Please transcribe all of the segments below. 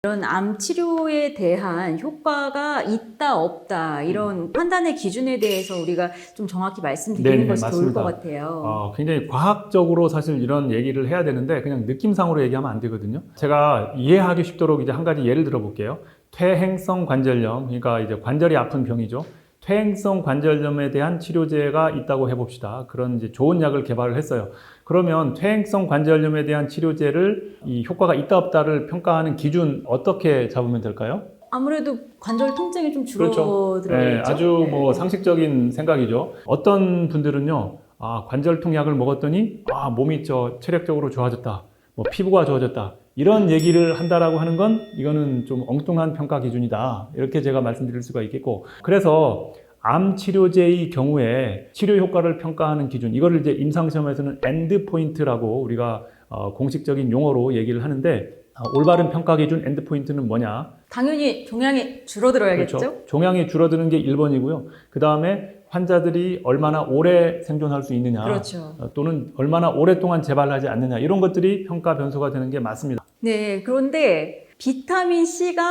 이런 암 치료에 대한 효과가 있다 없다 이런 판단의 기준에 대해서 우리가 좀 정확히 말씀드리는 네네, 것이 좋을 맞습니다. 것 같아요. 굉장히 과학적으로 사실 이런 얘기를 해야 되는데 그냥 느낌상으로 얘기하면 안 되거든요. 제가 이해하기 쉽도록 이제 한 가지 예를 들어 볼게요. 퇴행성 관절염, 그러니까 이제 관절이 아픈 병이죠. 퇴행성 관절염에 대한 치료제가 있다고 해봅시다. 그런 이제 좋은 약을 개발을 했어요. 그러면 퇴행성 관절염에 대한 치료제를 이 효과가 있다 없다를 평가하는 기준 어떻게 잡으면 될까요? 아무래도 관절 통증이 좀 그렇죠. 줄어들어야겠죠? 아주 네. 상식적인 생각이죠. 어떤 분들은요, 관절통 약을 먹었더니, 몸이 체력적으로 좋아졌다. 뭐, 피부가 좋아졌다. 이런 얘기를 한다라고 하는 건, 이거는 좀 엉뚱한 평가 기준이다. 이렇게 제가 말씀드릴 수가 있겠고. 그래서, 암 치료제의 경우에 치료 효과를 평가하는 기준, 이거를 이제 임상시험에서는 엔드포인트라고 우리가 공식적인 용어로 얘기를 하는데, 올바른 평가 기준 엔드포인트는 뭐냐? 당연히 종양이 줄어들어야겠죠? 그렇죠. 종양이 줄어드는 게 1번이고요. 그 다음에 환자들이 얼마나 오래 생존할 수 있느냐, 그렇죠. 또는 얼마나 오랫동안 재발하지 않느냐, 이런 것들이 평가 변수가 되는 게 맞습니다. 네, 그런데 비타민C가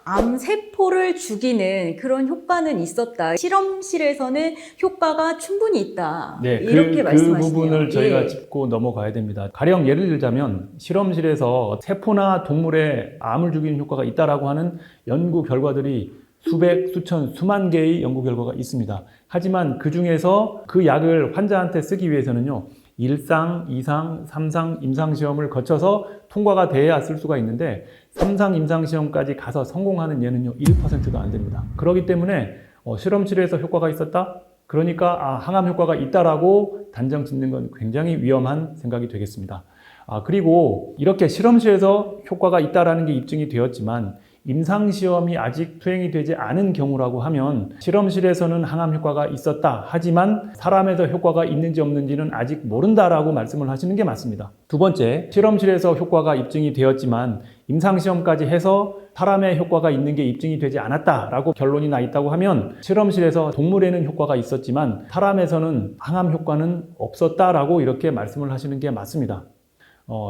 암세포를 죽이는 그런 효과는 있었다. 실험실에서는 효과가 충분히 있다. 네, 이렇게 그 말씀하시네요. 부분을 저희가 예. 짚고 넘어가야 됩니다. 가령 예를 들자면 실험실에서 세포나 동물에 암을 죽이는 효과가 있다라고 하는 연구 결과들이 수백, 수천, 수만 개의 연구 결과가 있습니다. 하지만 그 중에서 그 약을 환자한테 쓰기 위해서는요, 1상, 2상, 3상 임상시험을 거쳐서 통과가 돼야 쓸 수가 있는데 3상 임상시험까지 가서 성공하는 예는요 1%가 안 됩니다. 그렇기 때문에 실험실에서 효과가 있었다? 그러니까 항암 효과가 있다라고 단정 짓는 건 굉장히 위험한 생각이 되겠습니다. 그리고 이렇게 실험실에서 효과가 있다라는 게 입증이 되었지만 임상시험이 아직 수행이 되지 않은 경우라고 하면 실험실에서는 항암 효과가 있었다. 하지만 사람에서 효과가 있는지 없는지는 아직 모른다라고 말씀을 하시는 게 맞습니다. 두 번째, 실험실에서 효과가 입증이 되었지만 임상시험까지 해서 사람의 효과가 있는 게 입증이 되지 않았다라고 결론이 나 있다고 하면 실험실에서 동물에는 효과가 있었지만 사람에서는 항암 효과는 없었다라고 이렇게 말씀을 하시는 게 맞습니다.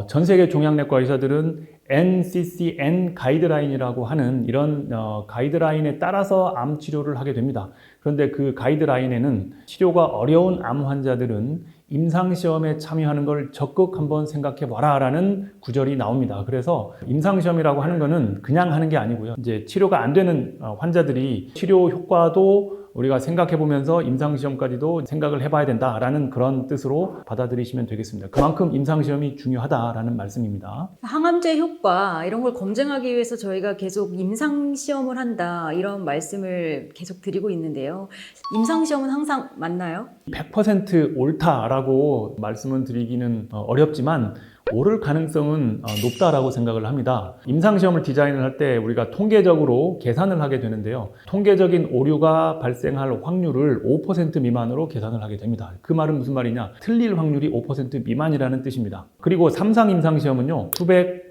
전 세계 종양내과 의사들은 NCCN 가이드라인이라고 하는 이런 가이드라인에 따라서 암 치료를 하게 됩니다. 그런데 그 가이드라인에는 치료가 어려운 암 환자들은 임상시험에 참여하는 걸 적극 한번 생각해 봐라 라는 구절이 나옵니다. 그래서 임상시험이라고 하는 거는 그냥 하는 게 아니고요. 이제 치료가 안 되는 환자들이 치료 효과도 우리가 생각해 보면서 임상시험까지도 생각을 해봐야 된다라는 그런 뜻으로 받아들이시면 되겠습니다. 그만큼 임상시험이 중요하다라는 말씀입니다. 항암제 효과 이런 걸 검증하기 위해서 저희가 계속 임상시험을 한다 이런 말씀을 계속 드리고 있는데요. 임상시험은 항상 맞나요? 100% 옳다라고 말씀을 드리기는 어렵지만 오를 가능성은 높다라고 생각을 합니다. 임상시험을 디자인을 할 때 우리가 통계적으로 계산을 하게 되는데요. 통계적인 오류가 발생할 확률을 5% 미만으로 계산을 하게 됩니다. 그 말은 무슨 말이냐? 틀릴 확률이 5% 미만이라는 뜻입니다. 그리고 3상 임상시험은요.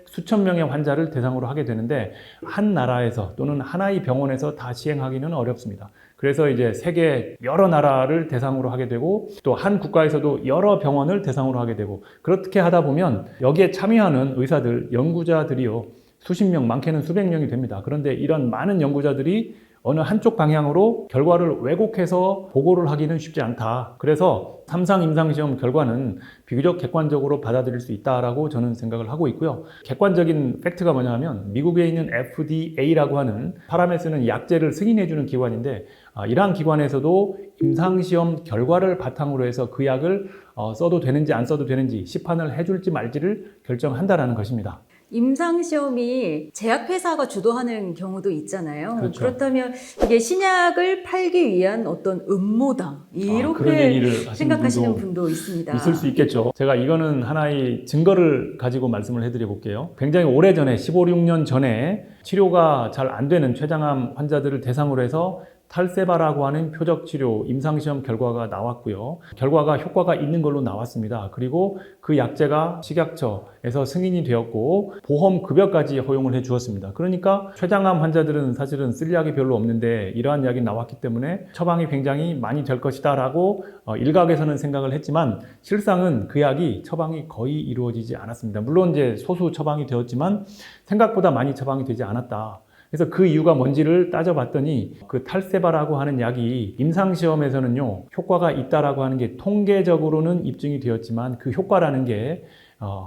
수천 명의 환자를 대상으로 하게 되는데 한 나라에서 또는 하나의 병원에서 다 시행하기는 어렵습니다. 그래서 이제 세계 여러 나라를 대상으로 하게 되고 또 한 국가에서도 여러 병원을 대상으로 하게 되고 그렇게 하다 보면 여기에 참여하는 의사들, 연구자들이요. 수십 명, 많게는 수백 명이 됩니다. 그런데 이런 많은 연구자들이 어느 한쪽 방향으로 결과를 왜곡해서 보고를 하기는 쉽지 않다. 그래서 3상 임상시험 결과는 비교적 객관적으로 받아들일 수 있다라고 저는 생각을 하고 있고요. 객관적인 팩트가 뭐냐 하면 미국에 있는 FDA라고 하는 사람에 쓰는 약제를 승인해주는 기관인데 이러한 기관에서도 임상시험 결과를 바탕으로 해서 그 약을 써도 되는지 안 써도 되는지 시판을 해줄지 말지를 결정한다라는 것입니다. 임상시험이 제약회사가 주도하는 경우도 있잖아요. 그렇죠. 그렇다면 이게 신약을 팔기 위한 어떤 음모다 그런 이렇게 얘기를 하시는 생각하시는 분도 있습니다. 있을 수 있겠죠. 제가 이거는 하나의 증거를 가지고 말씀을 해드려 볼게요. 굉장히 오래전에 15, 16년 전에 치료가 잘 안 되는 췌장암 환자들을 대상으로 해서 탈세바라고 하는 표적 치료 임상시험 결과가 나왔고요. 결과가 효과가 있는 걸로 나왔습니다. 그리고 그 약제가 식약처에서 승인이 되었고 보험 급여까지 허용을 해 주었습니다. 그러니까 췌장암 환자들은 사실은 쓸 약이 별로 없는데 이러한 약이 나왔기 때문에 처방이 굉장히 많이 될 것이다 라고 일각에서는 생각을 했지만 실상은 그 약이 처방이 거의 이루어지지 않았습니다. 물론 이제 소수 처방이 되었지만 생각보다 많이 처방이 되지 않았다. 그래서 그 이유가 뭔지를 따져봤더니 그 탈세바라고 하는 약이 임상시험에서는요 효과가 있다라고 하는 게 통계적으로는 입증이 되었지만 그 효과라는 게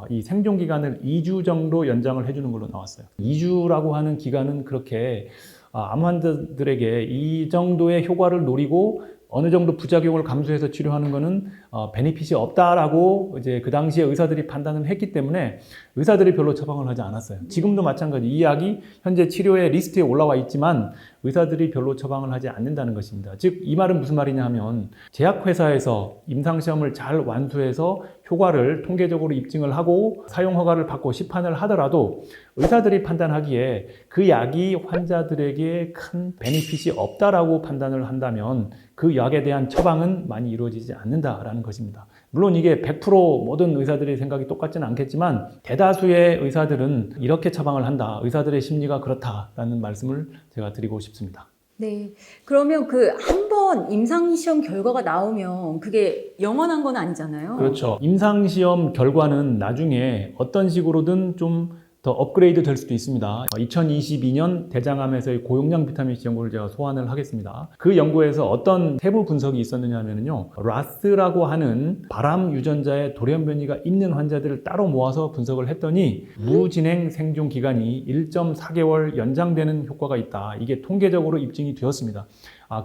이 생존기간을 2주 정도 연장을 해주는 걸로 나왔어요. 2주라고 하는 기간은 그렇게 암 환자들에게 이 정도의 효과를 노리고 어느 정도 부작용을 감수해서 치료하는 것은 베니핏이 없다라고 이제 그 당시에 의사들이 판단을 했기 때문에 의사들이 별로 처방을 하지 않았어요. 지금도 마찬가지. 이 약이 현재 치료의 리스트에 올라와 있지만 의사들이 별로 처방을 하지 않는다는 것입니다. 즉, 이 말은 무슨 말이냐 하면 제약회사에서 임상시험을 잘 완수해서 효과를 통계적으로 입증을 하고 사용 허가를 받고 시판을 하더라도 의사들이 판단하기에 그 약이 환자들에게 큰 베니핏이 없다라고 판단을 한다면 그 약에 대한 처방은 많이 이루어지지 않는다라는 것입니다. 물론 이게 100% 모든 의사들의 생각이 똑같지는 않겠지만 대다수의 의사들은 이렇게 처방을 한다. 의사들의 심리가 그렇다라는 말씀을 제가 드리고 싶습니다. 네. 그러면 그 한 번 임상시험 결과가 나오면 그게 영원한 건 아니잖아요. 그렇죠. 임상시험 결과는 나중에 어떤 식으로든 좀 더 업그레이드 될 수도 있습니다. 2022년 대장암에서의 고용량 비타민C 연구를 제가 소환을 하겠습니다. 그 연구에서 어떤 세부 분석이 있었느냐 하면요. 라스라고 하는 발암 유전자의 돌연변이가 있는 환자들을 따로 모아서 분석을 했더니 무진행 생존 기간이 1.4개월 연장되는 효과가 있다. 이게 통계적으로 입증이 되었습니다.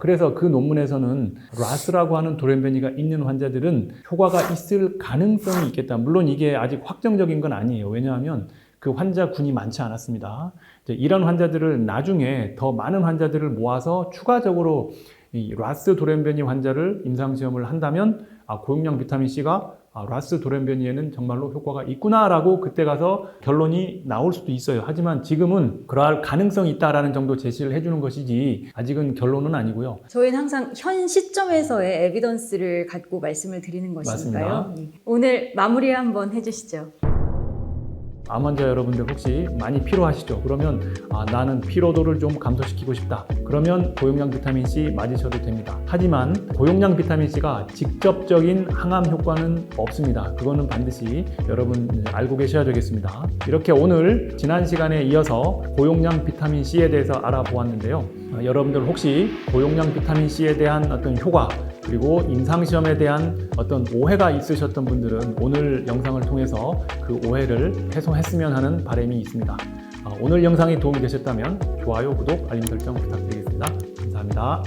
그래서 그 논문에서는 라스라고 하는 돌연변이가 있는 환자들은 효과가 있을 가능성이 있겠다. 물론 이게 아직 확정적인 건 아니에요. 왜냐하면 그 환자군이 많지 않았습니다. 이런 환자들을 나중에 더 많은 환자들을 모아서 추가적으로 이 라스 돌연변이 환자를 임상시험을 한다면 고용량 비타민C가 라스 돌연변이에는 정말로 효과가 있구나라고 그때 가서 결론이 나올 수도 있어요. 하지만 지금은 그러할 가능성이 있다라는 정도 제시를 해주는 것이지 아직은 결론은 아니고요. 저희는 항상 현 시점에서의 에비던스를 갖고 말씀을 드리는 것이니까요. 맞습니다. 오늘 마무리 한번 해주시죠. 암 환자 여러분들 혹시 많이 피로하시죠? 그러면 나는 피로도를 좀 감소시키고 싶다. 그러면 고용량 비타민C 맞으셔도 됩니다. 하지만 고용량 비타민C가 직접적인 항암 효과는 없습니다. 그거는 반드시 여러분 알고 계셔야 되겠습니다. 이렇게 오늘 지난 시간에 이어서 고용량 비타민C에 대해서 알아보았는데요. 여러분들 혹시 고용량 비타민C에 대한 어떤 효과 그리고 임상시험에 대한 어떤 오해가 있으셨던 분들은 오늘 영상을 통해서 그 오해를 해소했으면 하는 바람이 있습니다. 오늘 영상이 도움이 되셨다면 좋아요, 구독, 알림 설정 부탁드리겠습니다. 감사합니다.